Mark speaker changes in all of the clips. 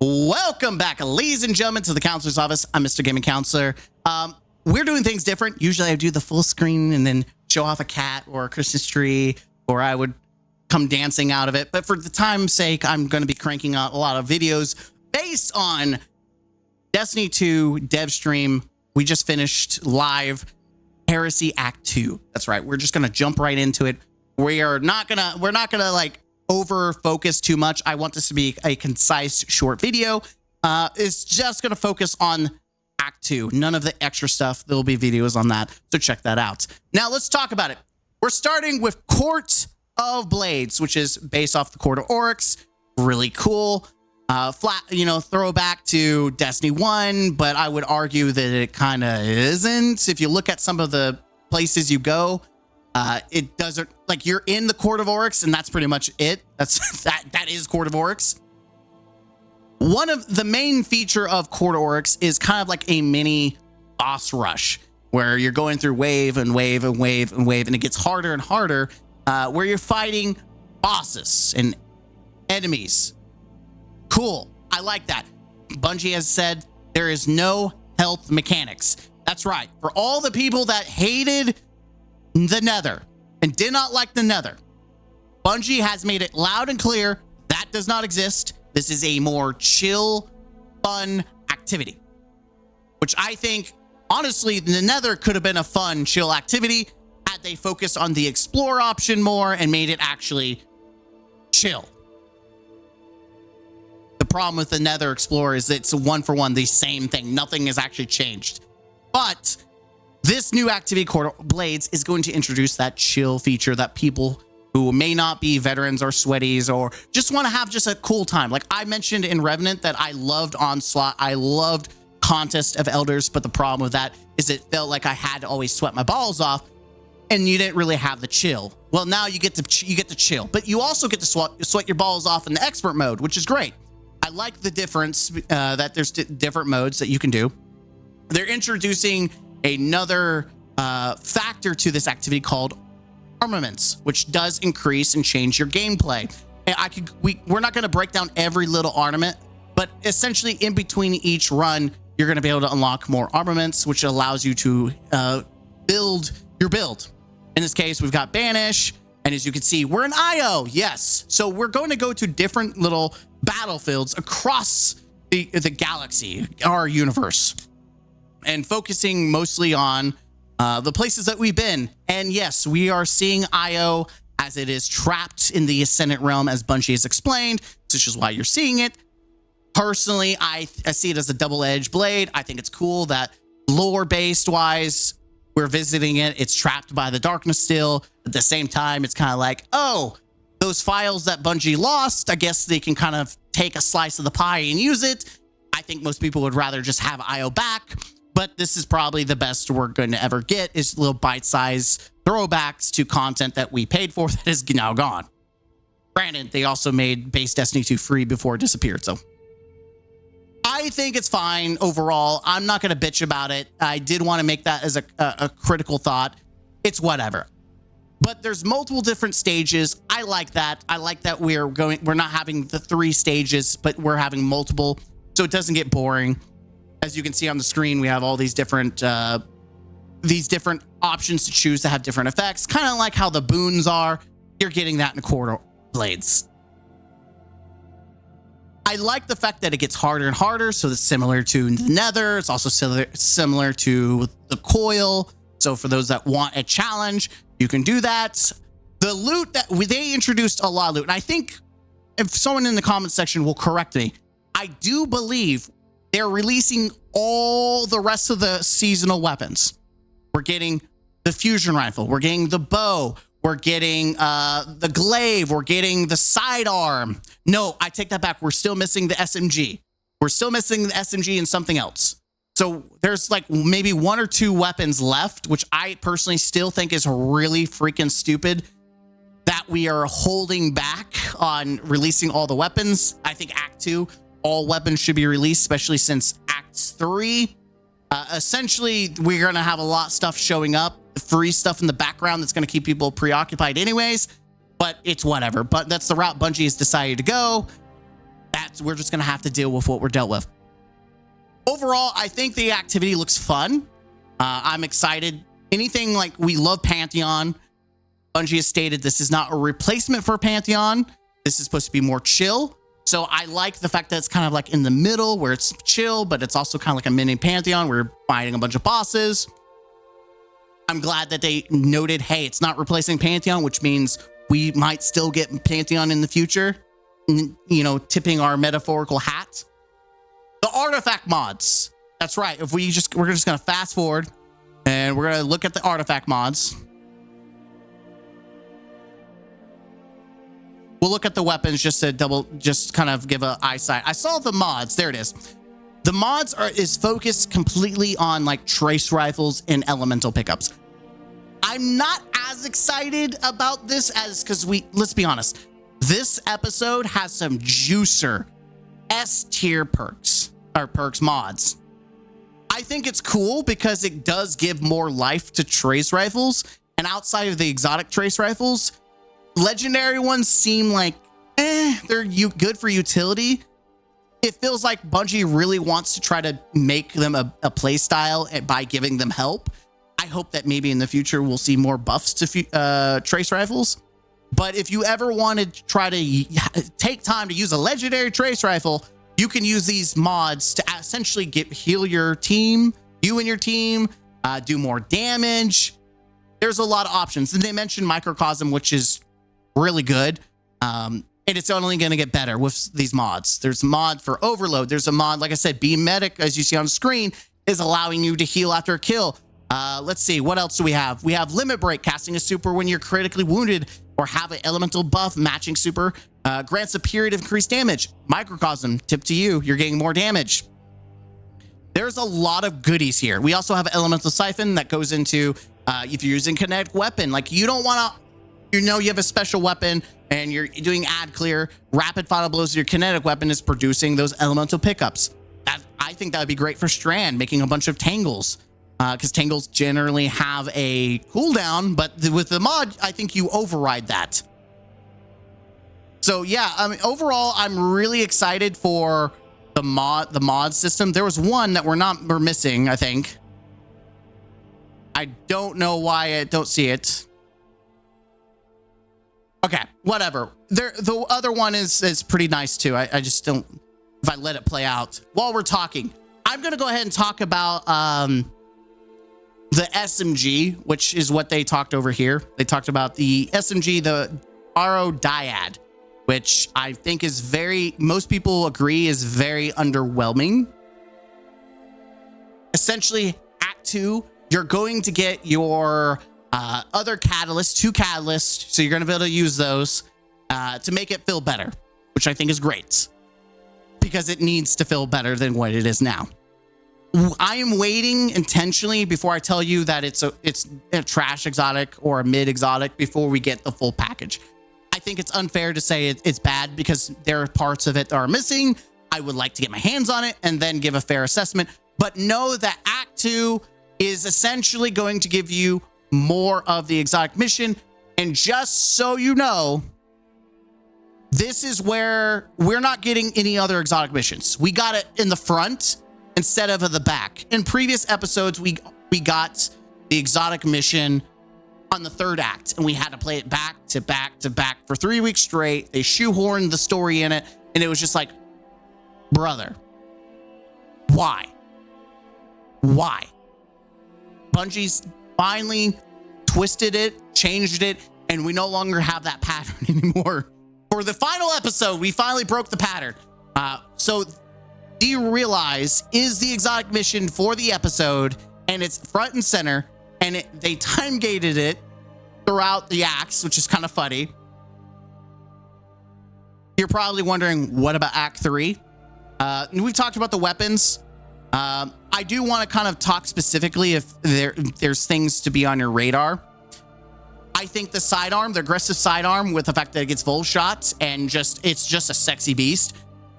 Speaker 1: Welcome back, ladies and gentlemen, to the Counselor's Office. I'm Mr. Gaming Counselor. We're doing things different. Usually I do the full screen and then show off a cat or a Christmas tree, or I would come dancing out of it. But for the time's sake, I'm going to be cranking out a lot of videos based on Destiny 2 dev stream. We just finished live Heresy Act II. That's right. We're just going to jump right into it. We're not going to like over focus too much. I want this to be a concise, short video. It's just going to focus on Act 2. None of the extra stuff. There'll be videos on that, so check that out. Now let's talk about it. We're starting with Court of Blades, which is based off the Court of Oryx. Really cool. Flat, throwback to Destiny 1, but I would argue that it kind of isn't. If you look at some of the places you go, it doesn't, like, you're in the Court of Oryx and that's pretty much it. That is Court of Oryx. One of the main feature of Court of Oryx is kind of like a mini boss rush where you're going through wave and wave and wave and wave, and it gets harder and harder, where you're fighting bosses and enemies. Cool. I like that. Bungie has said there is no health mechanics. That's right. For all the people that hated the Nether and did not like the Nether, Bungie has made it loud and clear that does not exist. This is a more chill, fun activity, which I think, honestly, the Nether could have been a fun, chill activity had they focused on the explore option more and made it actually chill. The problem with the Nether Explorer is it's a one-for-one, the same thing. Nothing has actually changed. But this new activity, Court of Blades, is going to introduce that chill feature that people who may not be veterans or sweaties or just want to have just a cool time. Like I mentioned in Revenant that I loved Onslaught. I loved Contest of Elders, but the problem with that is it felt like I had to always sweat my balls off and you didn't really have the chill. Well, now you get to chill, but you also get to sweat your balls off in the expert mode, which is great. I like the difference that there's different modes that you can do. They're introducing another factor to this activity called armaments, which does increase and change your gameplay. And we're not going to break down every little ornament, but essentially in between each run, you're going to be able to unlock more armaments, which allows you to build your build. In this case, we've got Banish, and as you can see, we're in IO. Yes. So we're going to go to different little battlefields across the galaxy, our universe, and focusing mostly on the places that we've been. And yes, we are seeing IO as it is trapped in the Ascendant realm, as Bungie has explained, which is why you're seeing it. Personally, I see it as a double-edged blade. I think it's cool that lore-based wise, we're visiting it. It's trapped by the darkness still. At the same time, it's kind of like, oh, those files that Bungie lost, I guess they can kind of take a slice of the pie and use it. I think most people would rather just have IO back, but this is probably the best we're going to ever get, is little bite-sized throwbacks to content that we paid for that is now gone. Granted, they also made base Destiny 2 free before it disappeared, so I think it's fine overall. I'm not going to bitch about it. I did want to make that as a critical thought. It's whatever. But there's multiple different stages. I like that. I like that we're not having the 3 stages, but we're having multiple, so it doesn't get boring. As you can see on the screen, we have all these different options to choose to have different effects, kind of like how the boons are. You're getting that in the Court of Blades. I like the fact that it gets harder and harder, so it's similar to the Nether. It's also similar to the Coil. So for those that want a challenge, you can do that. The loot that they introduced a lot of loot, and I think if someone in the comment section will correct me, I do believe they're releasing all the rest of the seasonal weapons. We're getting the fusion rifle. We're getting the bow. We're getting the glaive. We're getting the sidearm. No, I take that back. We're still missing the SMG. We're still missing the SMG and something else. So there's like maybe 1 or 2 weapons left, which I personally still think is really freaking stupid that we are holding back on releasing all the weapons. I think Act 2, all weapons should be released, especially since Act 3, essentially we're going to have a lot of stuff showing up, free stuff in the background that's going to keep people preoccupied anyways, but it's whatever. But that's the route Bungie has decided to go. That's we're just going to have to deal with what we're dealt with. Overall, I think the activity looks fun. I'm excited. Anything like, we love Pantheon. Bungie has stated this is not a replacement for Pantheon. This is supposed to be more chill. So I like the fact that it's kind of like in the middle where it's chill, but it's also kind of like a mini Pantheon. We're fighting a bunch of bosses. I'm glad that they noted, hey, it's not replacing Pantheon, which means we might still get Pantheon in the future. You know, tipping our metaphorical hat. The artifact mods. That's right. If we're just going to fast forward and we're going to look at the artifact mods. We'll look at the weapons just to kind of give a eyesight. I saw the mods. There it is. The mods is focused completely on like trace rifles and elemental pickups. I'm not as excited about this because let's be honest, this episode has some juicer S tier perks mods. I think it's cool because it does give more life to trace rifles, and outside of the exotic trace rifles, legendary ones seem like they're good for utility. It feels like Bungie really wants to try to make them a play style by giving them help. I hope that maybe in the future we'll see more buffs to trace rifles. But if you ever want to try to take time to use a legendary trace rifle, you can use these mods to essentially heal your team, you and your team, do more damage. There's a lot of options. And they mentioned Microcosm, which is really good. And it's only going to get better with these mods. There's a mod for Overload. There's a mod, like I said, Beam Medic, as you see on the screen, is allowing you to heal after a kill. Let's see, what else do we have? We have Limit Break, casting a super when you're critically wounded or have an elemental buff matching super, grants a period of increased damage. Microcosm, tip to you, you're getting more damage. There's a lot of goodies here. We also have Elemental Siphon that goes into if you're using kinetic weapon, like you don't want to, you have a special weapon and you're doing ad clear, rapid final blows of your kinetic weapon is producing those elemental pickups. I think that would be great for Strand, making a bunch of Tangles. Because Tangles generally have a cooldown, but with the mod, I think you override that. So yeah, I mean, overall, I'm really excited for the mod system. There was one that we're missing, I think. I don't know why I don't see it. Okay, whatever. The other one is pretty nice too. I just don't, if I let it play out. While we're talking, I'm gonna go ahead and talk about the SMG, which is what they talked over here. They talked about the SMG, the RO Dyad, which I think is most people agree is very underwhelming. Essentially, Act 2, you're going to get your other catalysts, 2 catalysts, so you're going to be able to use those to make it feel better, which I think is great because it needs to feel better than what it is now. I am waiting intentionally before I tell you that it's a trash exotic or a mid exotic before we get the full package. I think it's unfair to say it's bad because there are parts of it that are missing. I would like to get my hands on it and then give a fair assessment, but know that Act 2 is essentially going to give you more of the exotic mission. And just so you know, this is where we're not getting any other exotic missions. We got it in the front instead of the back. In previous episodes, we got the exotic mission on the 3rd act, and we had to play it back to back to back for 3 weeks straight. They shoehorned the story in it, and it was just like, brother, why? Bungie's finally twisted it, changed it, and we no longer have that pattern anymore. For the final episode, we finally broke the pattern. So do you realize is the exotic mission for the episode, and it's front and center, and they time gated it throughout the acts, which is kind of funny. You're probably wondering, what about Act 3? We've talked about the weapons. I do want to kind of talk specifically if there's things to be on your radar. I think the sidearm, the aggressive sidearm, with the fact that it gets full shots and it's just a sexy beast,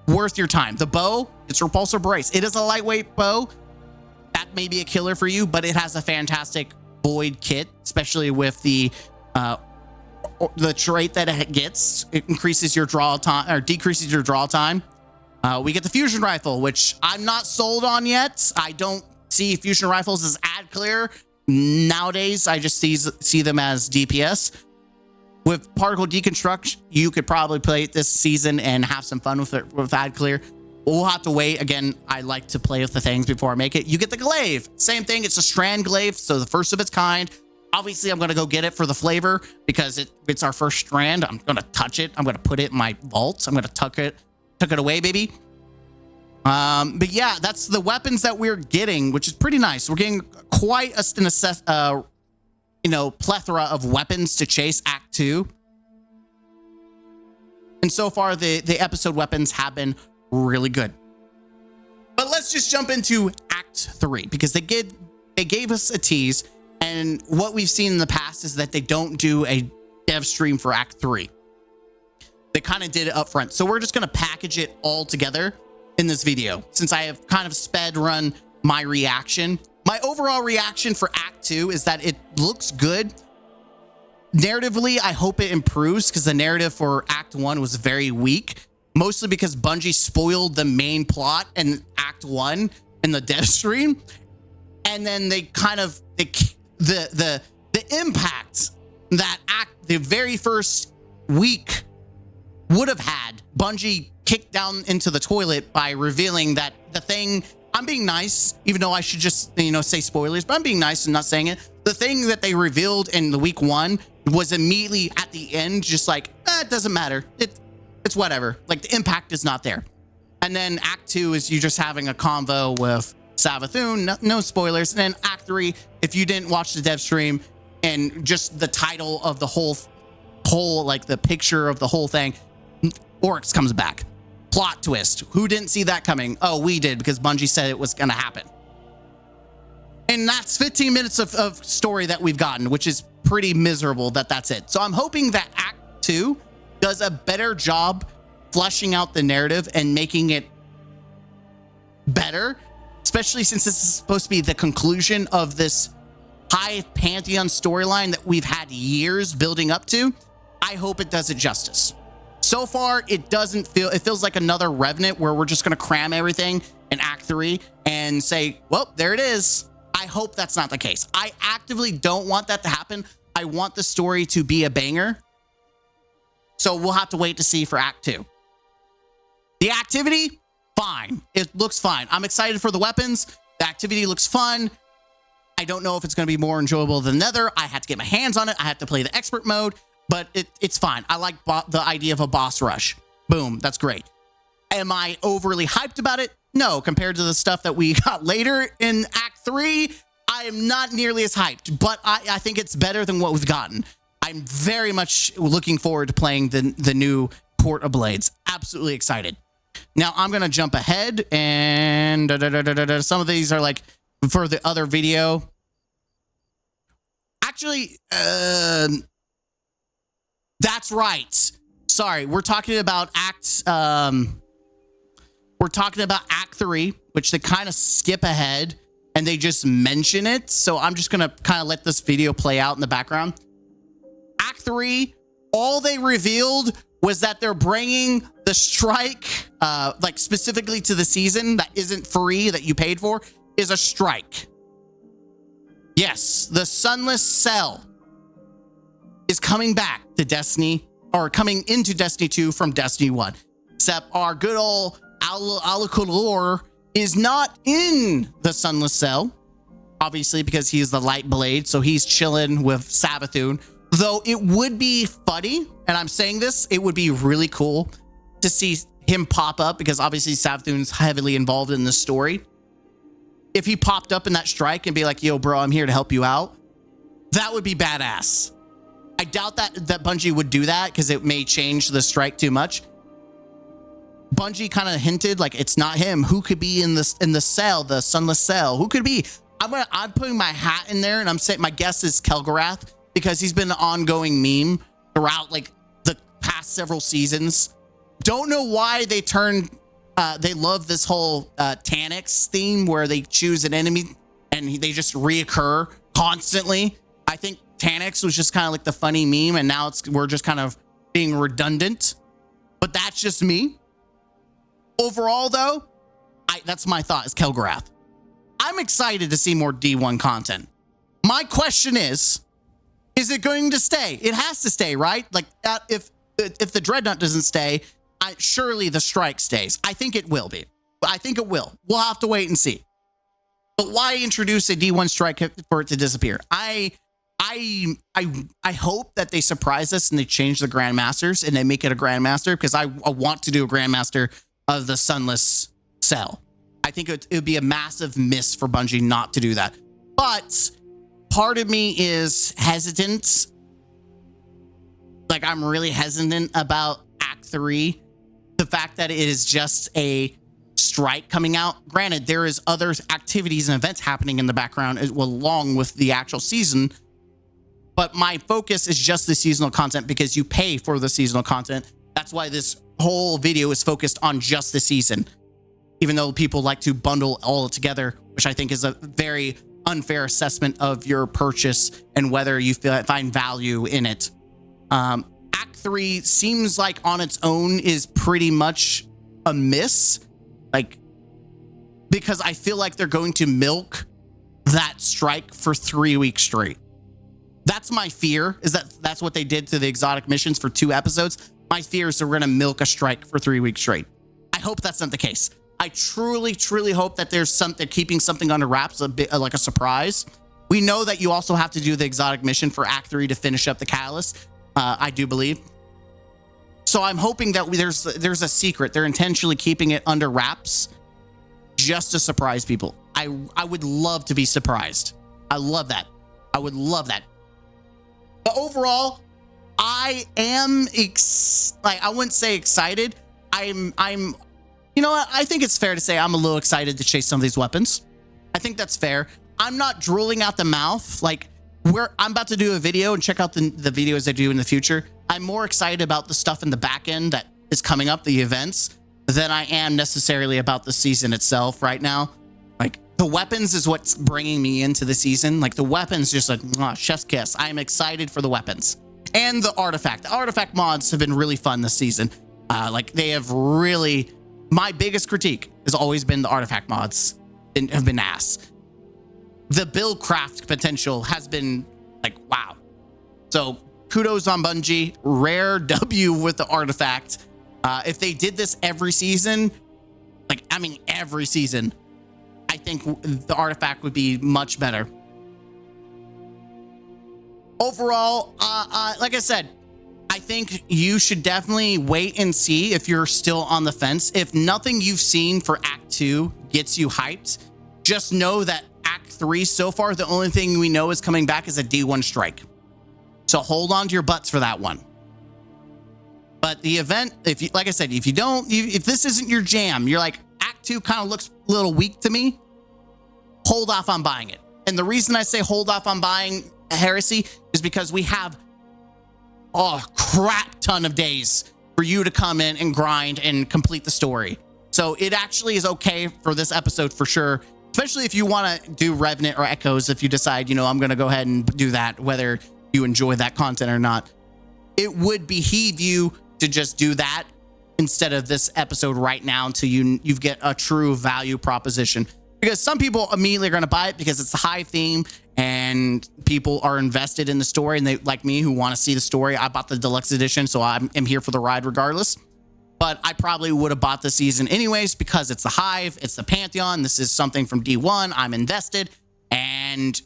Speaker 1: worth your time. The bow, it's repulsor brace. It is a lightweight bow. That may be a killer for you, but it has a fantastic void kit, especially with the trait that it gets. It increases your draw time or decreases your draw time. We get the fusion rifle, which I'm not sold on yet. I don't see fusion rifles as ad clear. Nowadays, I just see them as DPS. With particle deconstruct, you could probably play it this season and have some fun with it with ad clear. We'll have to wait. Again, I like to play with the things before I make it. You get the glaive. Same thing. It's a strand glaive, so the first of its kind. Obviously, I'm going to go get it for the flavor because it's our first strand. I'm going to touch it. I'm going to put it in my vault. I'm going to tuck it away, baby. But yeah, that's the weapons that we're getting, which is pretty nice. We're getting quite a plethora of weapons to chase Act 2. And so far, the episode weapons have been really good. But let's just jump into Act 3 because they gave us a tease. And what we've seen in the past is that they don't do a dev stream for Act 3. They kind of did it up front. So we're just going to package it all together in this video, since I have kind of sped run my reaction. My overall reaction for Act 2 is that it looks good. Narratively, I hope it improves because the narrative for Act 1 was very weak, mostly because Bungie spoiled the main plot in Act 1 in the dev stream. And then they kind of, the impact that the very first week would have had, Bungie kicked down into the toilet by revealing that the thing, I'm being nice, even though I should just, say spoilers, but I'm being nice and not saying it. The thing that they revealed in the week 1 was immediately at the end, just like, it doesn't matter. It's whatever. Like, the impact is not there. And then Act 2 is you just having a convo with Savathun, no spoilers. And then Act 3, if you didn't watch the dev stream and just the title of the whole, like the picture of the whole thing, Oryx comes back. Plot twist. Who didn't see that coming? Oh, we did, because Bungie said it was going to happen. And that's 15 minutes of story that we've gotten, which is pretty miserable that's it. So I'm hoping that Act 2 does a better job fleshing out the narrative and making it better, especially since this is supposed to be the conclusion of this high Pantheon storyline that we've had years building up to. I hope it does it justice. So far, it feels like another Revenant where we're just going to cram everything in Act 3 and say, well, there it is. I hope that's not the case. I actively don't want that to happen. I want the story to be a banger. So we'll have to wait to see for Act 2. The activity, fine. It looks fine. I'm excited for the weapons. The activity looks fun. I don't know if it's going to be more enjoyable than Nether. I had to get my hands on it. I have to play the expert mode. But it's fine. I like the idea of a boss rush. Boom. That's great. Am I overly hyped about it? No. Compared to the stuff that we got later in Act 3, I am not nearly as hyped. But I think it's better than what we've gotten. I'm very much looking forward to playing the new Port of Blades. Absolutely excited. Now, I'm going to jump ahead. And some of these are like for the other video. Actually, that's right. Sorry, we're talking about Act 3, which they kind of skip ahead and they just mention it. So I'm just going to kind of let this video play out in the background. Act 3, all they revealed was that they're bringing the strike, like specifically to the season that isn't free, that you paid for, is a strike. Yes, the Sunless Cell is coming back to Destiny, or coming into Destiny 2 from Destiny 1. Except our good old Alakulor is not in the Sunless Cell, obviously because he's the Light Blade, so he's chilling with Savathun. Though it would be funny, and I'm saying this, it would be really cool to see him pop up, because obviously Savathun's heavily involved in this story. If he popped up in that strike and be like, yo, bro, I'm here to help you out, that would be badass. I doubt that Bungie would do that because it may change the strike too much. Bungie kind of hinted like it's not him. Who could be in the cell, the Sunless Cell? Who could be? I'm putting my hat in there, and I'm saying my guess is Kel'Garath, because he's been an ongoing meme throughout like the past several seasons. Don't know why they they love this whole Taniks theme where they choose an enemy and they just reoccur constantly. I think Taniks was just kind of like the funny meme, and now we're just kind of being redundant. But that's just me. Overall, though, that's my thought is Kelgorath. I'm excited to see more D1 content. My question is it going to stay? It has to stay, right? Like, if the Dreadnought doesn't stay, surely the strike stays. I think it will be. I think it will. We'll have to wait and see. But why introduce a D1 strike for it to disappear? I hope that they surprise us and they change the Grandmasters and they make it a Grandmaster, because I want to do a Grandmaster of the Sunless Cell. I think it would be a massive miss for Bungie not to do that. But part of me is hesitant. Like, I'm really hesitant about Act 3. The fact that it is just a strike coming out. Granted, there is other activities and events happening in the background along with the actual season. But my focus is just the seasonal content, because you pay for the seasonal content. That's why this whole video is focused on just the season. Even though people like to bundle all together, which I think is a very unfair assessment of your purchase and whether you find value in it. Act 3 seems like on its own is pretty much a miss. Like, because I feel like they're going to milk that strike for 3 weeks straight. That's my fear, is that's what they did to the exotic missions for 2 episodes. My fear is they're going to milk a strike for 3 weeks straight. I hope that's not the case. I truly, truly hope that they're keeping something under wraps, a bit like a surprise. We know that you also have to do the exotic mission for Act 3 to finish up the Catalyst. I do believe. So I'm hoping that there's a secret. They're intentionally keeping it under wraps just to surprise people. I would love to be surprised. I love that. I would love that. But overall, I am I wouldn't say excited. I'm you know what? I think it's fair to say I'm a little excited to chase some of these weapons. I think that's fair. I'm not drooling out the mouth. Like, I'm about to do a video and check out the videos I do in the future. I'm more excited about the stuff in the back end that is coming up, the events, than I am necessarily about the season itself right now. Like, the weapons is what's bringing me into the season. Like, the weapons just like, chef's kiss. I am excited for the weapons. And the artifact. The artifact mods have been really fun this season. Like, they have really... My biggest critique has always been the artifact mods have been ass. The build craft potential has been like, wow. So kudos on Bungie. Rare W with the artifact. If they did this every season, every season, I think the artifact would be much better. Overall, like I said, I think you should definitely wait and see if you're still on the fence. If nothing you've seen for Act 2 gets you hyped, just know that Act 3 so far, the only thing we know is coming back is a D1 strike. So hold on to your butts for that one. But the event, like I said, if this isn't your jam, you're like, Act 2 kind of looks a little weak to me, hold off on buying it. And the reason I say hold off on buying Heresy is because we have a crap ton of days for you to come in and grind and complete the story. So it actually is okay for this episode for sure, especially if you want to do Revenant or Echoes. If you decide, I'm going to go ahead and do that, whether you enjoy that content or not, it would behoove you to just do that instead of this episode right now until you get a true value proposition. Because some people immediately are going to buy it because it's a high theme and people are invested in the story, and they, like me, who want to see the story. I bought the deluxe edition, so I'm here for the ride regardless. But I probably would have bought the season anyways because it's the Hive, it's the Pantheon. This is something from D1. I'm invested. And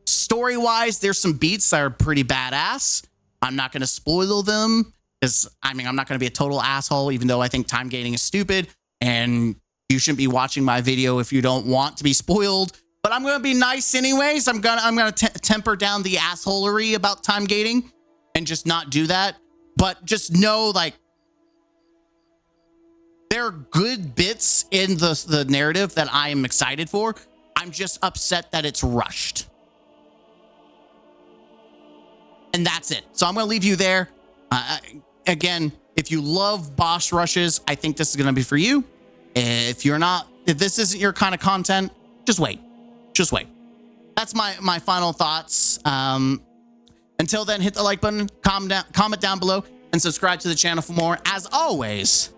Speaker 1: story-wise, there's some beats that are pretty badass. I'm not going to spoil them because, I'm not going to be a total asshole, even though I think time gating is stupid. And you shouldn't be watching my video if you don't want to be spoiled. But I'm going to be nice anyways. I'm going to temper down the assholery about time gating and just not do that. But just know, like, there are good bits in the narrative that I am excited for. I'm just upset that it's rushed. And that's it. So I'm going to leave you there. Again, if you love boss rushes, I think this is going to be for you. If this isn't your kind of content, just wait. Just wait. That's my final thoughts. Until then, hit the like button, comment down below, and subscribe to the channel for more. As always,